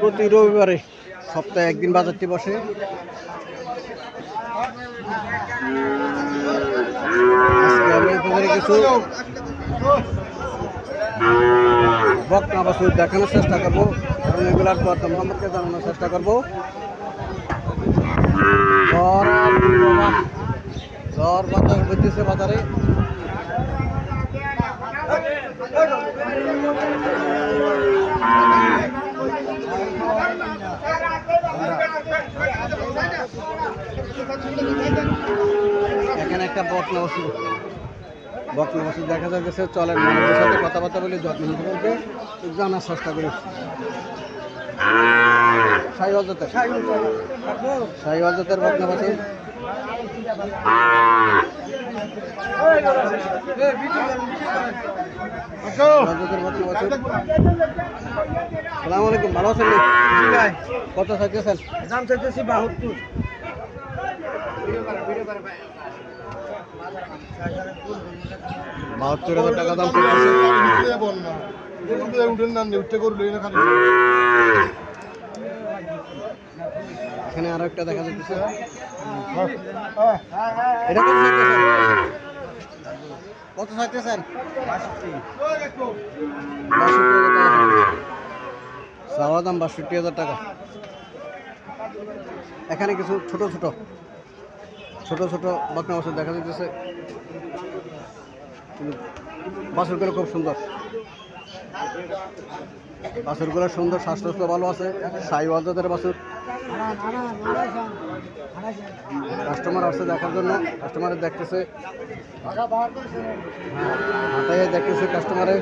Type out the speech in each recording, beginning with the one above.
প্রতি রবিবারে সপ্তাহে একদিন বাজারটি বসে। আজকে আমি আপনাদের কিছু বকনা বাছুর দেখানোর চেষ্টা করবো এবং এগুলার দরদাম সম্পর্কে জানানোর চেষ্টা করবো। জ্বর বাতাস বইতেছে বাজারে। এখানে একটা বকনা বাছুর দেখা যাচ্ছে। চলেন মানুষের সাথে কথাবার্তা বলে যত্ন নিতে বলতে জানার চেষ্টা করি। সাইওয়াল জাতের বকনা বাছুর। সালাম আলাইকুম, ভালো আছেন? কত চাইতেছেন? দাম চাইতেছি 72। 72,000 টাকা দাম চাইতেছে। এখানে আরো একটা দেখা যাচ্ছে। এটা কত চাইতেছেন? 62,000 টাকা। চাওয়া দাম 62,000 টাকা। এখানে কিছু ছোট ছোট বকনা বাছুর দেখা যাচ্ছে। বাছুরগুলো খুব সুন্দর, বাছুরগুলো সুন্দর, স্বাস্থ্য ভালো আছে। সাইওয়াল জাতের বাছুর। কাস্টমার আসছে দেখার জন্য, কাস্টমারে দেখতেছে, হাতায় দেখতেছে কাস্টমারে।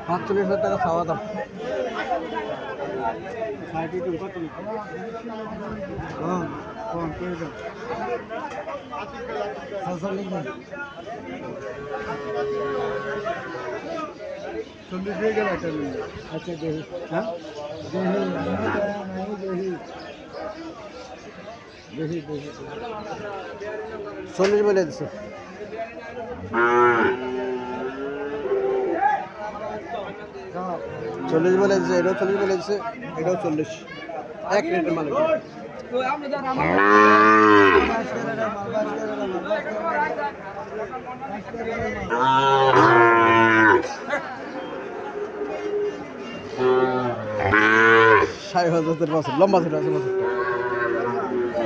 $45,000 টাকা চাওয়া দাম। আচ্ছা দেখি, হ্যাঁ দেখি 40 বলে দিচ্ছে। চল্লিশ বলে দিচ্ছে, এটাও 40 বলে দিচ্ছে, এটাও 40। এক রেটের মালিক। সাইওয়াল জাতের বাছুর, লম্বা ছোট আছে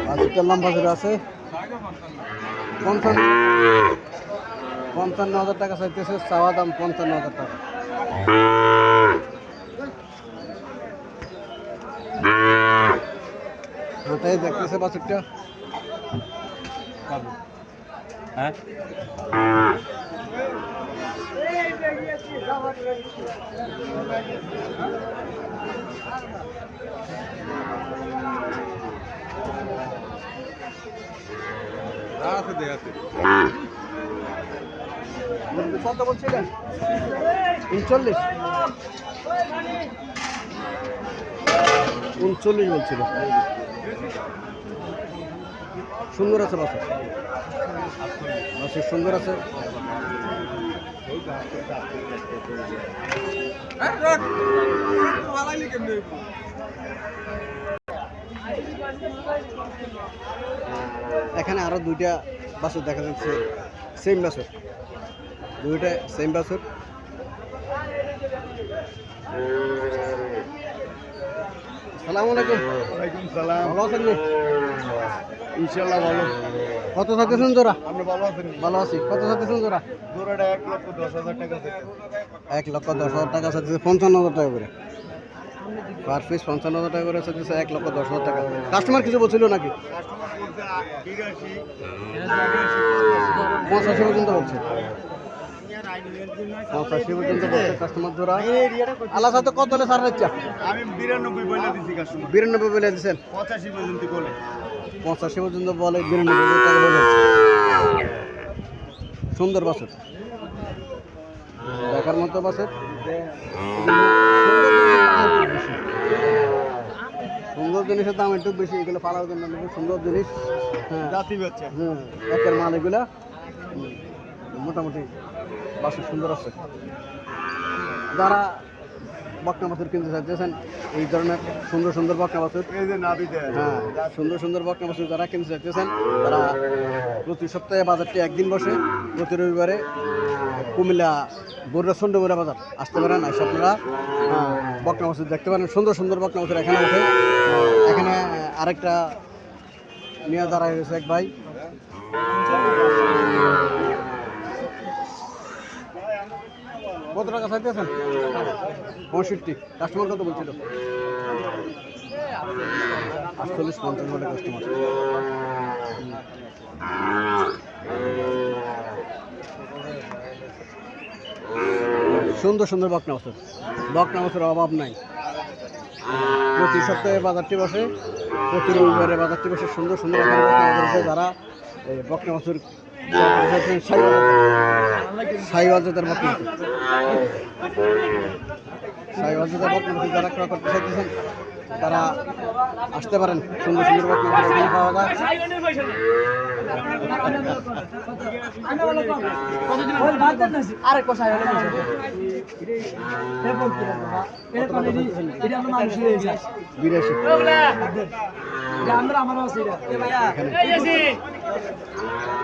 বাছুরটা, লম্বা ছোট আছে। 55,000 টাকা চাইতেছে, চাওয়া দাম 55,000 টাকা। হাতায় দেখতেছে বাছুরটা। হ্যাঁ কত বলছিলেন? 39 বলছিল। সুন্দর আছে বাছুর, সুন্দর আছে। এখানে আরো দুইটা বাছুর দেখা যাচ্ছে, সেম বাছুর, দুইটা সেম বাছুর। আসসালামু আলাইকুম। ওয়ালাইকুম সালাম। ভালো আছেন? ইনশাআল্লাহ ভালো। কত চাইতেছেন জোড়া? আপনি ভালো আছেন? ভালো আছি। কত চাইতেছেন জোড়া? জোড়াটা 1,10,000 টাকা চাইতেছে। 1,10,000 টাকা চাইতেছে। 55,000 টাকা করে পার পিস। 55,000 টাকা করে চাইতেছে, 1,10,000 টাকা। কাস্টমার কিছু বলছিল নাকি? 85 পর্যন্ত বলছে। 85 পর্যন্ত বলছে কাস্টমার জোড়া। আল্লাহ সাথে কত হলে সার হচ্ছে? আমি 92 বলে দিছি কাস্টমার। 92 বলে দিছেন? 85 পর্যন্ত বলে। 85 পর্যন্ত বলে, 92,000 টাকা বলে। সুন্দর বাছুর, দেখার মতো বাছুর। সুন্দর জিনিসের দাম একটু বেশি, এগুলো পালার জন্য সুন্দর জিনিস। হ্যাঁ জাতি বাচ্চা, একের মাল এগুলা। মোটামুটি বাছুর সুন্দর আছে। যারা বকনা বাছুর কিনতে চাইতেছেন, এই ধরনের সুন্দর সুন্দর বকনা বাছুর, হ্যাঁ সুন্দর সুন্দর বকনা বাছুর যারা কিনতে চাইতেছেন, তারা প্রতি সপ্তাহে বাজারটি একদিন বসে, প্রতি রবিবারে কুমিল্লা বরুড়া চন্ডমুড়া বাজার আসতে পারেন। এসে আপনারা বকনা বাছুর দেখতে পারেন। সুন্দর সুন্দর বকনা বাছুর এখানে ওঠে। এখানে আরেকটা নিয়ে দাঁড়ায় রয়েছে এক ভাই। কত টাকা চাইতেছেন? 65। কাস্টমার কত বলছিল? 48-50 বলে কাস্টমার। সুন্দর সুন্দর বকনা বাছুর, বকনা বাছুরের অভাব নাই। প্রতি সপ্তাহে বাজারটি বসে, প্রতি রবিবারে বাজারটি বসে। সুন্দর সুন্দর যারা এই বকনা বাছুর সাইওয়াল জাতের বকনা বাছুর, সাইওয়াল জাতের বকনা বাছুর যারা ক্রয় করতে চাইতেছেন, তারা আসতে পারেন। সুন্দর সুন্দর বকনা বাছুর এখানে পাওয়া যায়।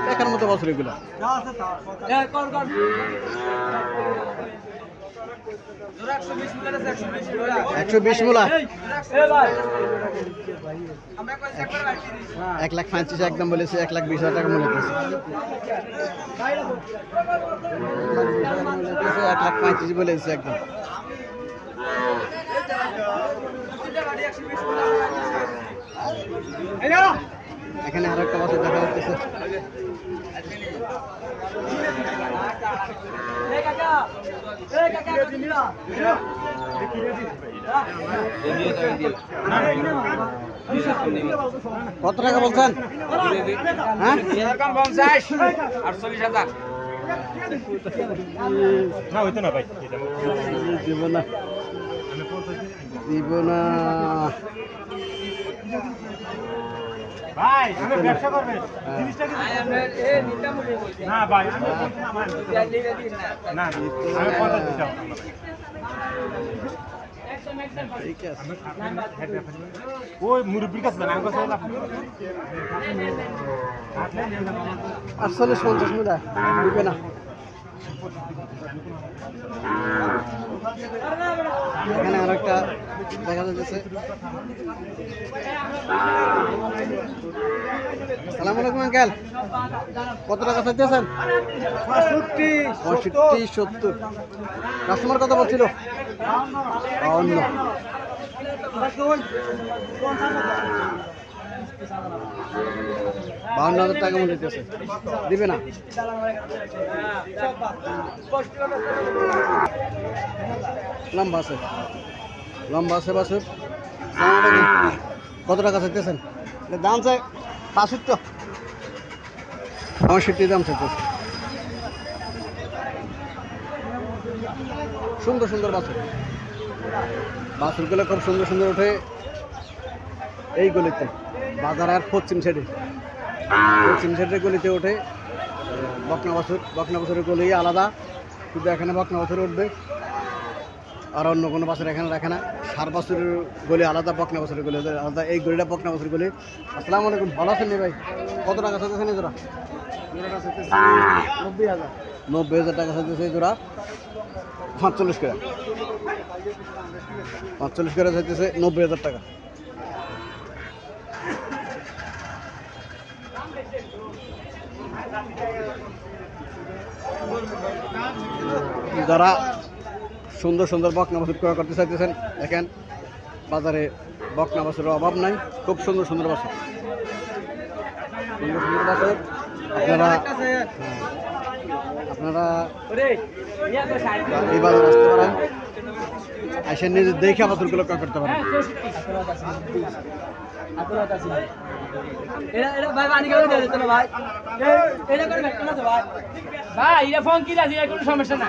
দেখার মতো বছর এগুলো। 120 মূলা 1,35,000 একদম বলেছে। 1,20,000 টাকা মূল্য দিয়েছে। 1,35,000 বলেছে একদম। এখানে আর একটা বাছুর দেখা যাচ্ছে। কত টাকা বলছেন? হ্যাঁ 48,000 না হইতো না ভাই, দিব না, দিব না ভাই। আমি ব্যবসা করবেন জিনিসটা কি? না ভাই, আমি না আমি 50 দিতাম। ঠিক আছে। ওই মুরব্বির কাছে না, আমার কাছে 48-50 মিলা দিবে না। এখানে আর একটা দেখা যাচ্ছে। সালাম আলাইকুম আঙ্কেল, কত টাকা চাইতেছেন? 65-70। কাস্টমার কত বলছিল? 52। 52,000 টাকা মূল্য দিতেছে, দিবে না। লম্বা আছে, লম্বা আছে বাছুর। কত টাকা চাইতেছেন? দাম চাই 65। 65 দাম চাইতেছে। সুন্দর সুন্দর বাছুর, বাছুরগুলো খুব সুন্দর সুন্দর ওঠে এই গলিতে। বাজার আর পশ্চিম সাইডে, পশ্চিম সাইডের গলিতে ওঠে বকনা বাছুর। বকনা বাছুরের গলি আলাদা, শুধু এখানে বকনা বাছুর উঠবে, আর অন্য কোনো বাছুর এখানে রাখে না। সার বাছুরের গলি আলাদা, বকনা বাছুরের গলি আলাদা। এই গলিটা বকনা বাছুর গলি। আসসালামু আলাইকুম, ভালো আছেন ভাই? কত টাকা চাইতেছেন এই জোড়া? 90,000। 90,000 টাকা চাইতেছে এই জোড়া। 45 করে, 45 করে চাইতেছে। 90,000 টাকা। যারা সুন্দর সুন্দর বকনা বাছুর ক্রয় করতে চাইতেছেন, দেখেন বাজারে বকনা বাছুরের অভাব নাই। খুব সুন্দর সুন্দর বাছুর, সুন্দর সুন্দর বাছুর আপনারা আপনারা এই বাজার আসতে পারেন, এসে নিজে দেখে বাছুরগুলো ক্রয় করতে পারেন। ভাই এটা ফোন কি আছে কোনো সমস্যা না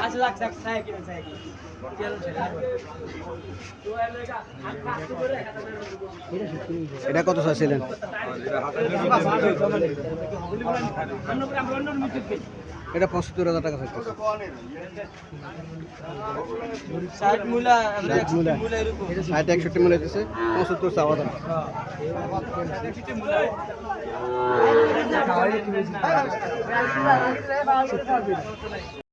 এটা কত চাইছিলেন? এটা 75,000 টাকা চাইতেছে। 60 61 মূল্য দিতেছে, 75 চাওয়া দাম।